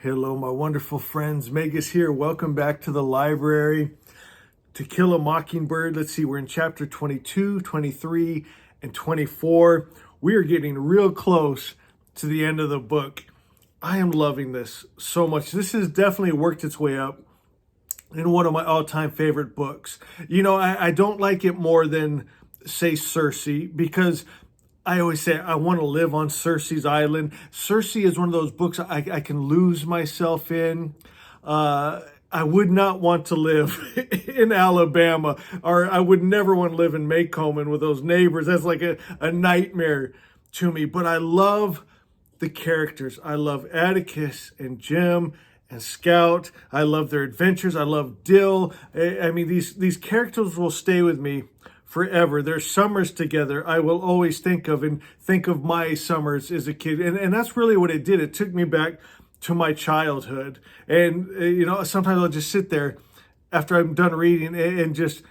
Hello, my wonderful friends. Megas here. Welcome back to the library. To Kill a Mockingbird. Let's see, we're in chapter 22, 23, and 24. We are getting real close to the end of the book. I am loving this so much. This has definitely worked its way up in one of my all-time favorite books. You know, I don't like it more than, say, Circe, because I always say I want to live on Circe's island. Circe is one of those books I can lose myself in. I would not want to live in Alabama, or I would never want to live in Macomb with those neighbors. That's like a nightmare to me. But I love the characters. I love Atticus and Jim and Scout. I love their adventures. I love Dill. I mean, these characters will stay with me forever. Their summers together I will always think of, and think of my summers as a kid. And that's really what it did. It took me back to my childhood. And, you know, sometimes I'll just sit there after I'm done reading and just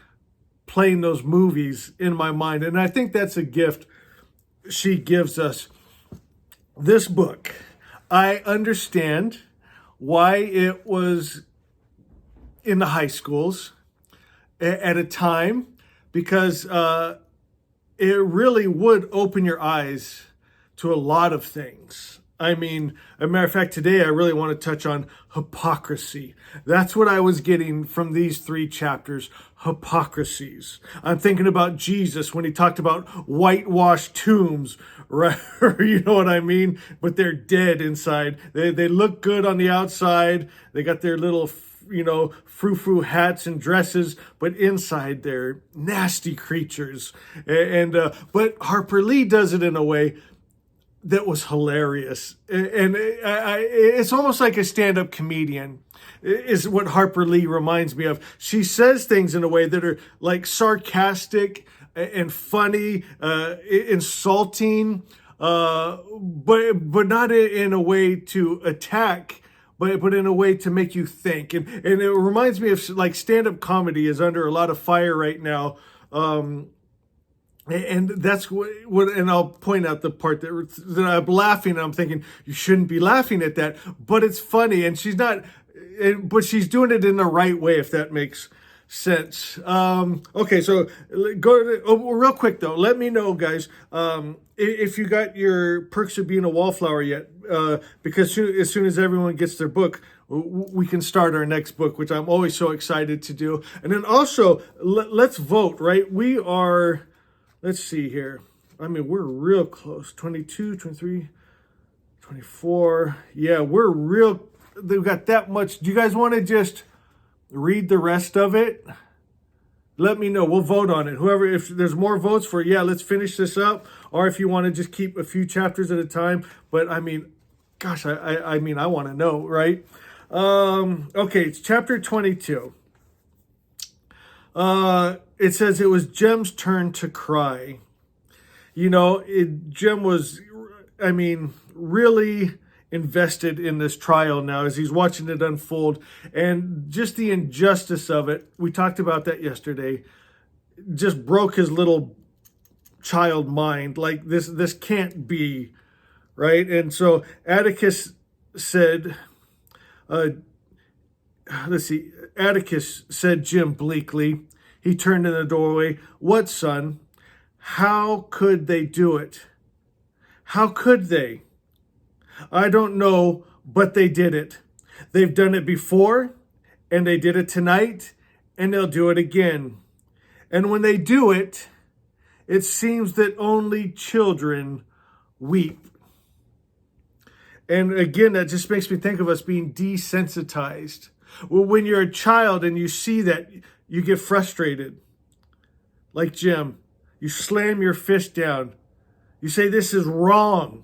playing those movies in my mind. And I think that's a gift she gives us. This book, I understand why it was in the high schools at a time, because it really would open your eyes to a lot of things. I mean, as a matter of fact, today I really want to touch on hypocrisy. That's what I was getting from these three chapters, hypocrisies. I'm thinking about Jesus when he talked about whitewashed tombs, right? You know what I mean? But they're dead inside. They look good on the outside. They got their little, you know, frou-frou hats and dresses, but inside they're nasty creatures. But Harper Lee does it in a way that was hilarious. And it's almost like a stand-up comedian is what Harper Lee reminds me of. She says things in a way that are like sarcastic and funny, insulting, but not in a way to attack, but in a way to make you think. And it reminds me of, like, stand-up comedy is under a lot of fire right now. And that's what, and I'll point out the part that I'm laughing, and I'm thinking, you shouldn't be laughing at that, but it's funny, and she's not, but she's doing it in the right way, if that makes sense. Okay, so real quick though, let me know, guys, if you got your Perks of Being a Wallflower yet, because as soon as everyone gets their book, we can start our next book, which I'm always so excited to do. And then also, let's vote, right? We are, let's see here. I mean, we're real close. 22, 23, 24. Yeah, they've got that much. Do you guys want to just read the rest of it? Let me know. We'll vote on it. Whoever, if there's more votes for, yeah, let's finish this up. Or if you want to just keep a few chapters at a time. But I mean, gosh, I mean, I want to know, right? Okay, it's chapter 22. It says it was Jem's turn to cry. You know, Jem was, I mean, really invested in this trial now as he's watching it unfold, and just the injustice of it, we talked about that yesterday, just broke his little child mind. Like, this can't be, right? And so Atticus said, Atticus said Jim bleakly. He turned in the doorway. What, son? How could they do it? How could they? I don't know, but they did it. They've done it before, and they did it tonight, and they'll do it again. And when they do it, it seems that only children weep. And again, that just makes me think of us being desensitized. Well, when you're a child and you see that, you get frustrated. Like Jim, you slam your fist down. You say, this is wrong.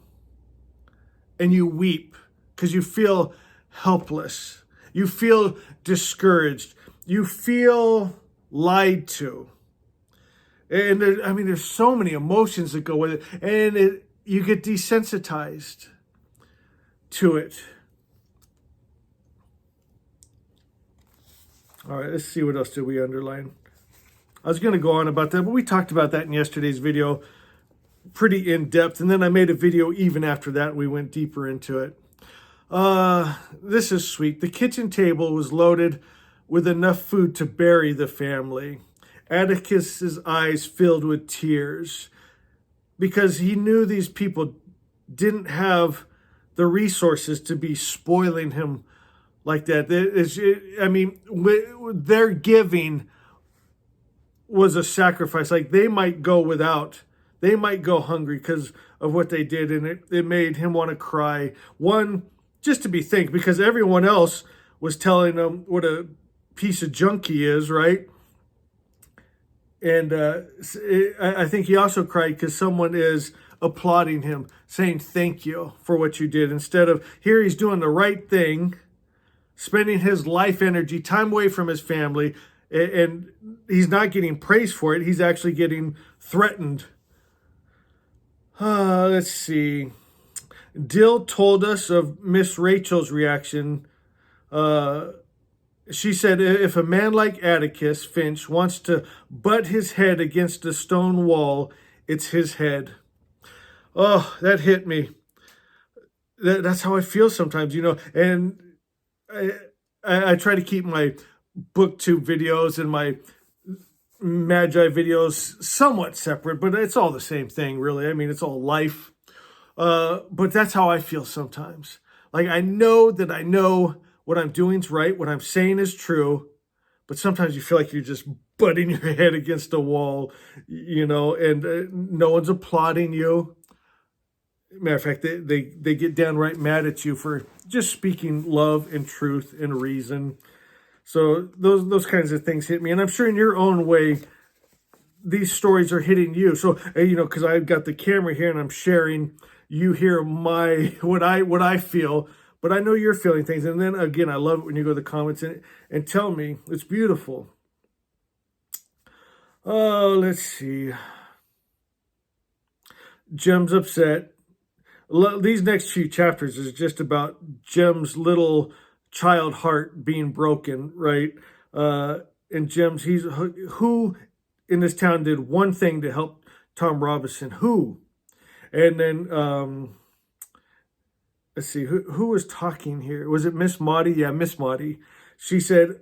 And you weep because you feel helpless. You feel discouraged. You feel lied to. And there's so many emotions that go with it. And you get desensitized to it. All right, let's see what else did we underline. I was going to go on about that, but we talked about that in yesterday's video pretty in depth. And then I made a video even after that. We went deeper into it. This is sweet. The kitchen table was loaded with enough food to bury the family. Atticus's eyes filled with tears because he knew these people didn't have the resources to be spoiling him like that. Their giving was a sacrifice. Like they might go without, they might go hungry because of what they did, and it made him want to cry. One, just to be thanked, because everyone else was telling him what a piece of junk he is, right? And I think he also cried because someone is applauding him, saying thank you for what you did. Instead of here, he's doing the right thing, spending his life energy, time away from his family, and he's not getting praise for it. He's actually getting threatened. Let's see. Dill told us of Miss Rachel's reaction. She said, if a man like Atticus Finch wants to butt his head against a stone wall, it's his head. Oh, that hit me. That's how I feel sometimes, and I try to keep my booktube videos and my Magi videos somewhat separate, but it's all the same thing, really. I mean, it's all life. But that's how I feel sometimes. Like I know what I'm doing is right, what I'm saying is true, but sometimes you feel like you're just butting your head against a wall, and no one's applauding you. Matter of fact, they get downright mad at you for just speaking love and truth and reason. So those kinds of things hit me, and I'm sure in your own way, these stories are hitting you. So because I've got the camera here and I'm sharing, you hear what I feel, but I know you're feeling things. And then again, I love it when you go to the comments and tell me. It's beautiful. Oh, let's see. Jem's upset. These next few chapters is just about Jem's little child heart being broken, right? And Jem's, who in this town did one thing to help Tom Robinson? Who? And then, let's see, who was talking here? Was it Miss Maudie? Yeah, Miss Maudie. She said,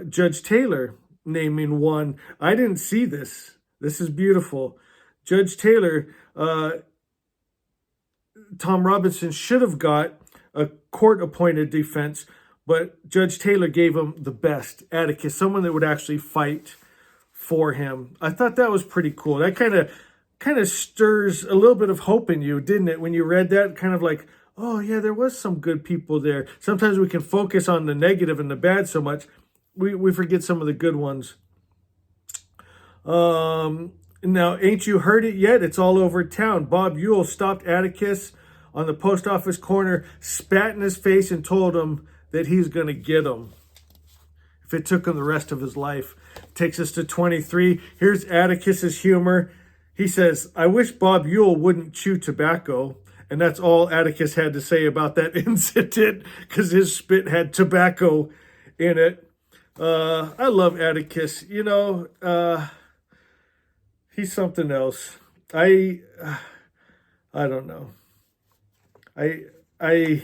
Judge Taylor, naming one. I didn't see this. This is beautiful. Judge Taylor, Tom Robinson should have got a court-appointed defense, but Judge Taylor gave him the best, Atticus, someone that would actually fight for him. I thought that was pretty cool. That kind of stirs a little bit of hope in you, didn't it? When you read that, kind of like, oh yeah, there was some good people there. Sometimes we can focus on the negative and the bad so much, we forget some of the good ones. Now, ain't you heard it yet? It's all over town. Bob Ewell stopped Atticus on the post office corner, spat in his face, and told him that he's going to get him if it took him the rest of his life. Takes us to 23. Here's Atticus's humor. He says, I wish Bob Ewell wouldn't chew tobacco. And that's all Atticus had to say about that incident, because his spit had tobacco in it. I love Atticus. He's something else. I don't know. I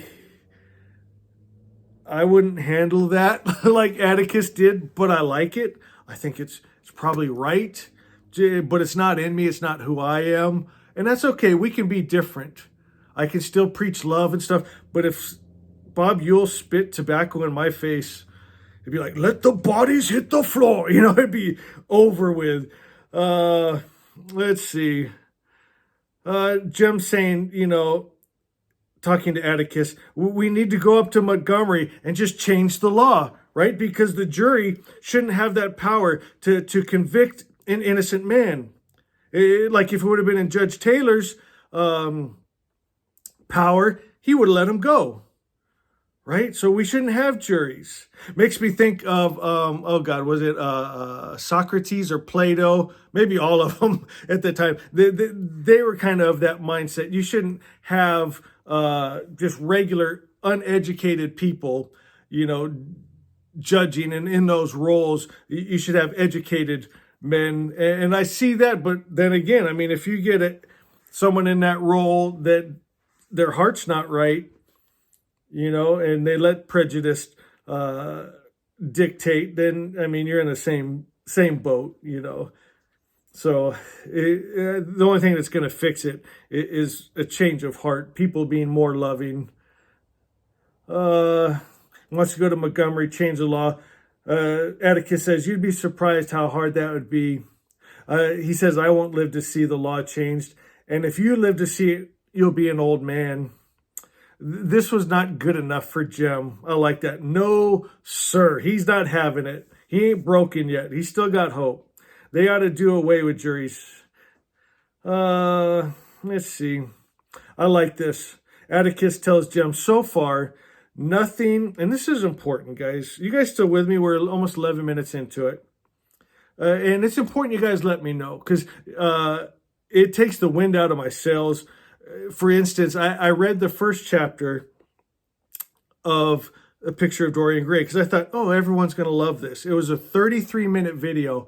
wouldn't handle that like Atticus did, but I like it. I think it's probably right, but it's not in me. It's not who I am. And that's okay. We can be different. I can still preach love and stuff. But if Bob Ewell spit tobacco in my face, it'd be like, let the bodies hit the floor. It'd be over with. Let's see. Jem saying, talking to Atticus, we need to go up to Montgomery and just change the law, right? Because the jury shouldn't have that power to convict an innocent man. Like if it would have been in Judge Taylor's power, he would have let him go, right? So we shouldn't have juries. Makes me think of, was it Socrates or Plato? Maybe all of them at the time. They were kind of that mindset. You shouldn't have just regular uneducated people, judging, and in those roles, you should have educated men. And I see that, but then again, I mean, if you get someone in that role that their heart's not right, and they let prejudice dictate, then, I mean, you're in the same boat. So the only thing that's going to fix it is a change of heart, people being more loving. Wants to go to Montgomery, change the law. Atticus says, you'd be surprised how hard that would be. He says, I won't live to see the law changed. And if you live to see it, you'll be an old man. This was not good enough for Jim. I like that. No, sir. He's not having it. He ain't broken yet. He's still got hope. They ought to do away with juries. Let's see. I like this. Atticus tells Jim, so far, nothing, and this is important, guys. You guys still with me? We're almost 11 minutes into it. And it's important you guys let me know, because it takes the wind out of my sails. For instance, I read the first chapter of A Picture of Dorian Gray because I thought, oh, everyone's going to love this. It was a 33-minute video.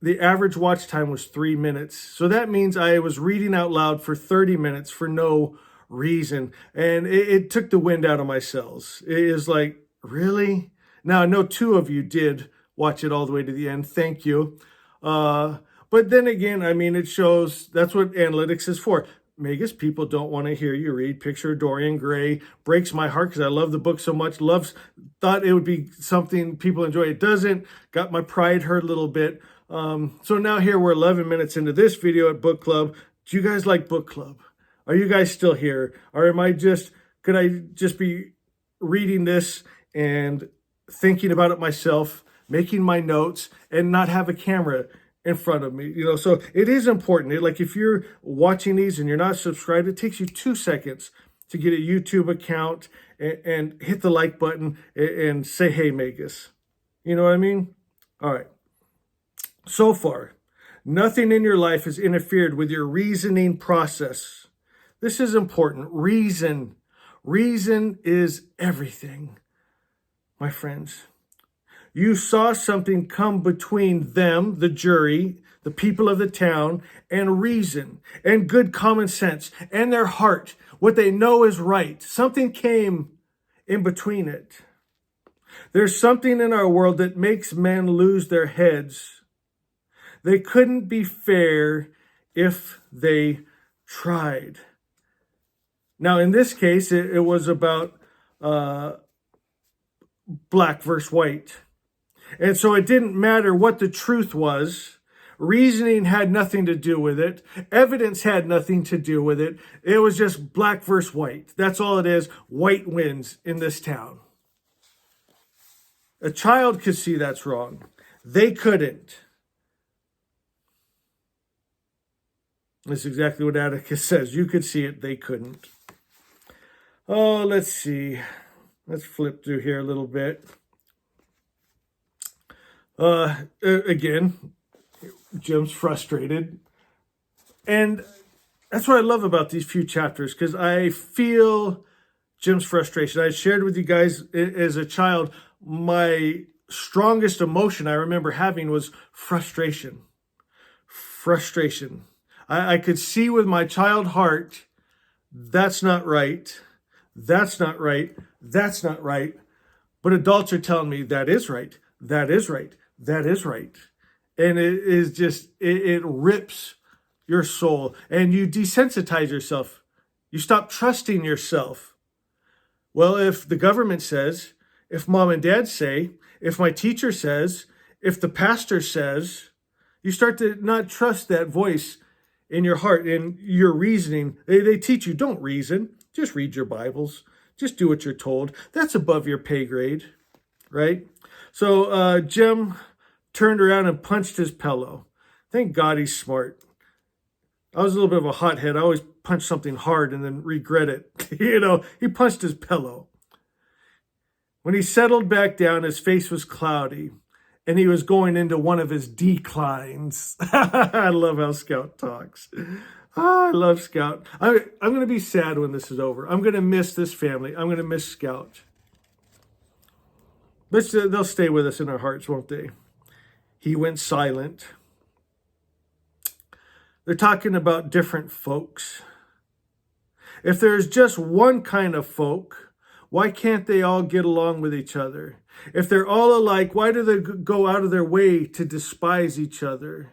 The average watch time was 3 minutes. So that means I was reading out loud for 30 minutes for no reason. And it took the wind out of my sails. It is like, really? Now, I know 2 of you did watch it all the way to the end. Thank you. But then again, I mean, it shows that's what analytics is for. Megas, people don't want to hear you read Picture of Dorian Gray. Breaks my heart because I love the book so much. Thought it would be something people enjoy. It doesn't. Got my pride hurt a little bit. So now here we're 11 minutes into this video at book club. Do you guys like book club? Are you guys still here? Or could I just be reading this and thinking about it myself, making my notes, and not have a camera in front of me? So it is important. Like if you're watching these and you're not subscribed, it takes you 2 seconds to get a YouTube account and hit the like button and say, hey, Megas. You know what I mean? All right. So far, nothing in your life has interfered with your reasoning process. This is important. Reason. Reason is everything, my friends. You saw something come between them, the jury, the people of the town, and reason, and good common sense, and their heart, what they know is right. Something came in between it. There's something in our world that makes men lose their heads. They couldn't be fair if they tried. Now, in this case, it was about black versus white. And so it didn't matter what the truth was. Reasoning had nothing to do with it. Evidence had nothing to do with it. It was just black versus white. That's all it is. White wins in this town. A child could see that's wrong. They couldn't. That's exactly what Atticus says. You could see it. They couldn't. Oh, let's see. Let's flip through here a little bit. Again, Jim's frustrated. And that's what I love about these few chapters, because I feel Jim's frustration. I shared with you guys as a child, my strongest emotion I remember having was frustration. Frustration. I could see with my child heart, that's not right. That's not right. That's not right. But adults are telling me that is right. That is right. That is right. And it is just, it rips your soul. And you desensitize yourself. You stop trusting yourself. Well, if the government says, if mom and dad say, if my teacher says, if the pastor says, you start to not trust that voice in your heart, in your reasoning. They teach you, don't reason. Just read your Bibles. Just do what you're told. That's above your pay grade, right? So Jim turned around and punched his pillow. Thank God he's smart. I was a little bit of a hothead. I always punch something hard and then regret it. He punched his pillow. When he settled back down, his face was cloudy, and he was going into one of his declines. I love how Scout talks. I love Scout. I'm going to be sad when this is over. I'm going to miss this family. I'm going to miss Scout. But they'll stay with us in our hearts, won't they? He went silent. They're talking about different folks. If there's just one kind of folk, Why can't they all get along with each other? If they're all alike, why do they go out of their way to despise each other?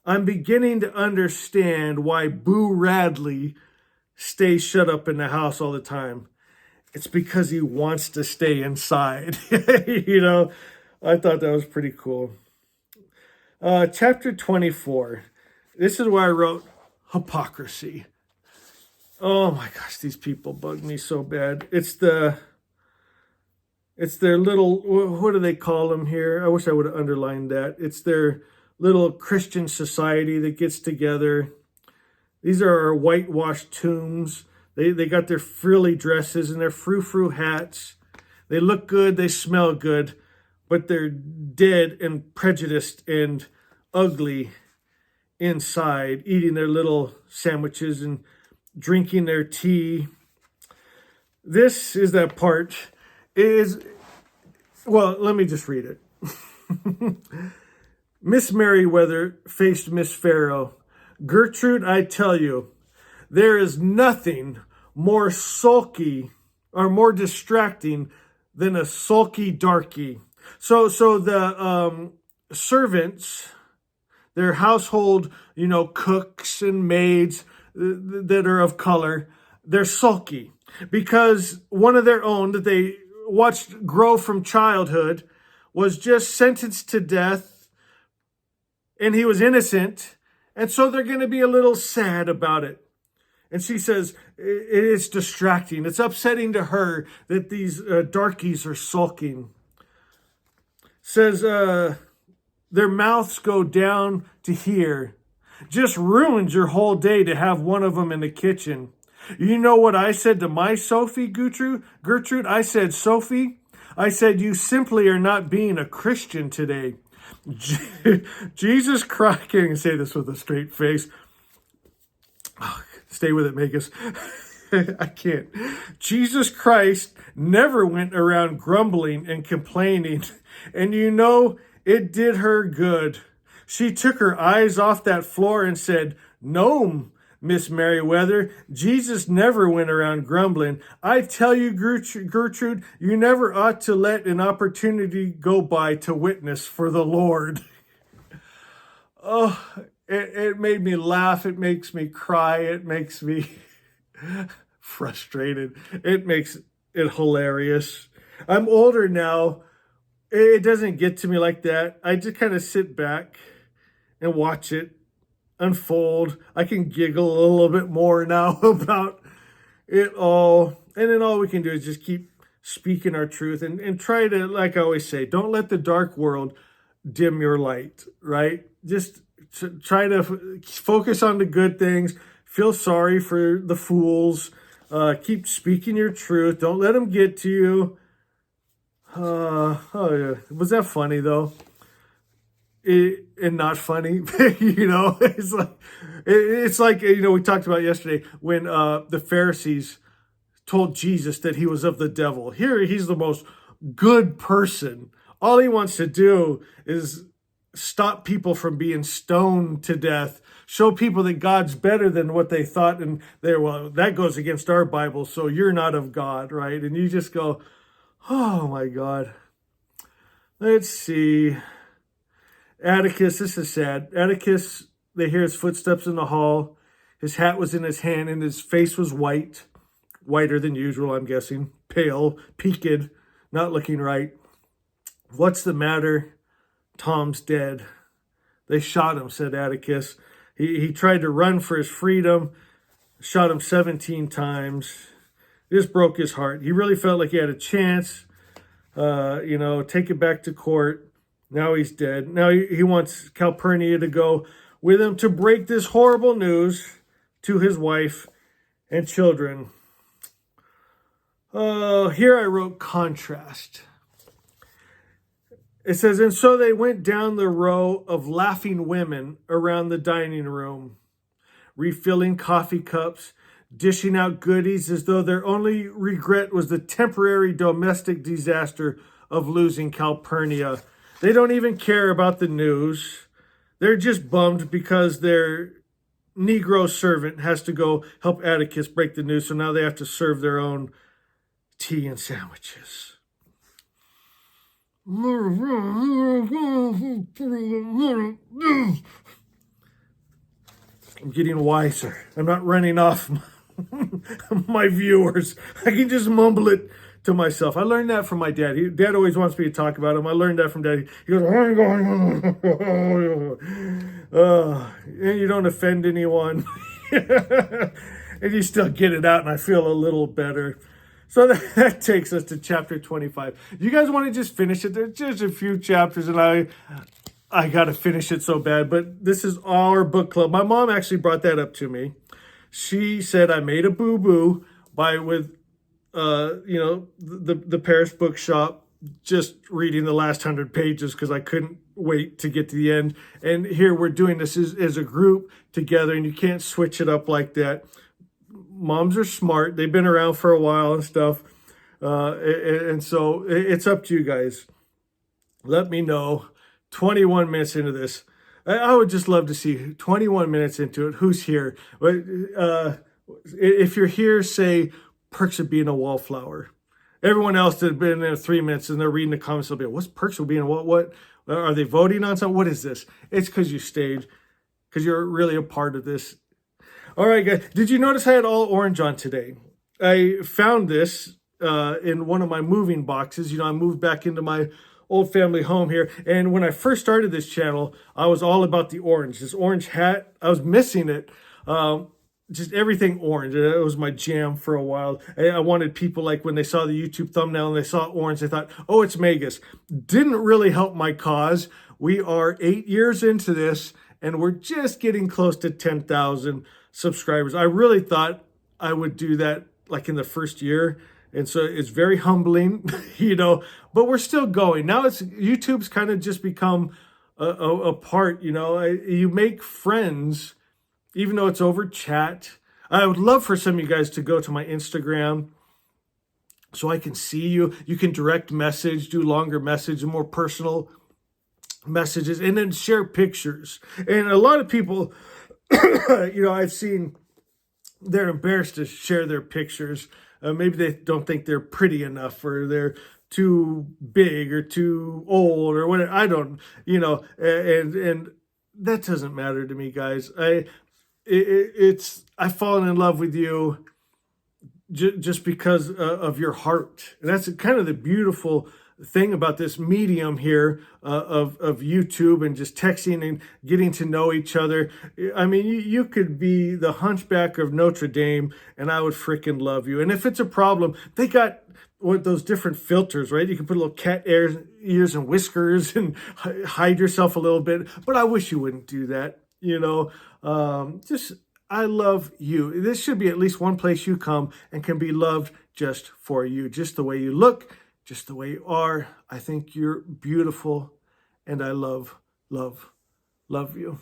I'm beginning to understand why Boo Radley stays shut up in the house all the time. It's because he wants to stay inside. I thought that was pretty cool. Chapter 24. This is where I wrote hypocrisy. Oh my gosh, these people bug me so bad. It's their little, what do they call them here? I wish I would have underlined that. It's their little Christian society that gets together. These are our whitewashed tombs. They got their frilly dresses and their frou-frou hats. They look good, they smell good, but they're dead and prejudiced and ugly inside, eating their little sandwiches and drinking their tea. This is that part. Let me just read it. Miss Merriweather faced Miss Farrow. Gertrude, I tell you, there is nothing more sulky or more distracting than a sulky darky. So the servants, their household, cooks and maids that are of color, they're sulky because one of their own that they watched grow from childhood was just sentenced to death and he was innocent. And so they're going to be a little sad about it. And she says, it's distracting. It's upsetting to her that these darkies are sulking. Says, their mouths go down to here. Just ruins your whole day to have one of them in the kitchen. You know what I said to my Sophie, Gertrude? I said, Sophie, I said, you simply are not being a Christian today. Jesus Christ, I can't even say this with a straight face. Oh, stay with it, Magus. I can't. Jesus Christ never went around grumbling and complaining. And it did her good. She took her eyes off that floor and said, no, Miss Merriweather, Jesus never went around grumbling. I tell you, Gertrude, you never ought to let an opportunity go by to witness for the Lord. Oh, it made me laugh. It makes me cry. It makes me frustrated. It makes it hilarious. I'm older now. It doesn't get to me like that. I just kind of sit back and watch it unfold. I can giggle a little bit more now about it all. And then all we can do is just keep speaking our truth and try to, like I always say, don't let the dark world dim your light, right? Just try to focus on the good things. Feel sorry for the fools. Keep speaking your truth. Don't let them get to you. Was that funny though? And not funny, it's like we talked about yesterday when the Pharisees told Jesus that he was of the devil. Here he's the most good person. All he wants to do is stop people from being stoned to death, show people that God's better than what they thought, and that goes against our Bible, so you're not of God, right? And you just go, oh my God. Let's see. Atticus, this is sad. Atticus, they hear his footsteps in the hall. His hat was in his hand and his face was white. Whiter than usual, I'm guessing. Pale, peaked, not looking right. What's the matter? Tom's dead. They shot him, said Atticus. He tried to run for his freedom, shot him 17 times. This broke his heart. He really felt like he had a chance, take it back to court. Now he's dead. Now he wants Calpurnia to go with him to break this horrible news to his wife and children. Here I wrote contrast. It says, and so they went down the row of laughing women around the dining room, refilling coffee cups, dishing out goodies as though their only regret was the temporary domestic disaster of losing Calpurnia. They don't even care about the news. They're just bummed because their Negro servant has to go help Atticus break the news. So now they have to serve their own tea and sandwiches. I'm getting wiser. I'm not running off my viewers. I can just mumble it to myself. I learned that from my dad. Dad always wants me to talk about him. I learned that from Daddy. He goes, and you don't offend anyone. And you still get it out, and I feel a little better. So that takes us to chapter 25. You guys want to just finish it? There's just a few chapters, and I got to finish it so bad. But this is our book club. My mom actually brought that up to me. She said I made a boo-boo with the Paris Bookshop, just reading the last 100 pages because I couldn't wait to get to the end. And here we're doing this as a group together, and you can't switch it up like that. Moms are smart. They've been around for a while and stuff. And so it's up to you guys. Let me know. 21 minutes into this. I would just love to see 21 minutes into it. Who's here? If you're here, say perks of being a wallflower. Everyone else that had been there 3 minutes and they're reading the comments, they'll be, what's perks of being a what? Are they voting on something? What is this? It's because you stayed, because you're really a part of this. All right, guys. Did you notice I had all orange on today? I found this in one of my moving boxes. I moved back into my old family home here. And when I first started this channel, I was all about the orange. This orange hat, I was missing it. Just everything orange. It was my jam for a while. I wanted people, like when they saw the YouTube thumbnail and they saw orange, they thought, oh, it's Magus. Didn't really help my cause. We are 8 years into this, and we're just getting close to 10,000 subscribers. I really thought I would do that like in the first year. And so it's very humbling, but we're still going. Now YouTube's kind of just become a part, you make friends, even though it's over chat. I would love for some of you guys to go to my Instagram so I can see you. You can direct message, do longer messages, more personal messages, and then share pictures. And a lot of people, I've seen they're embarrassed to share their pictures. Maybe they don't think they're pretty enough, or they're too big or too old or whatever. I don't, and that doesn't matter to me, guys. I've fallen in love with you just because of your heart. And that's kind of the beautiful thing about this medium here of YouTube and just texting and getting to know each other. I mean, you could be the Hunchback of Notre Dame and I would freaking love you. And if it's a problem, they got those different filters, right? You can put little cat ears and whiskers and hide yourself a little bit. But I wish you wouldn't do that. I love you. This should be at least one place you come and can be loved just for you, just the way you look, just the way you are. I think you're beautiful, and I love you.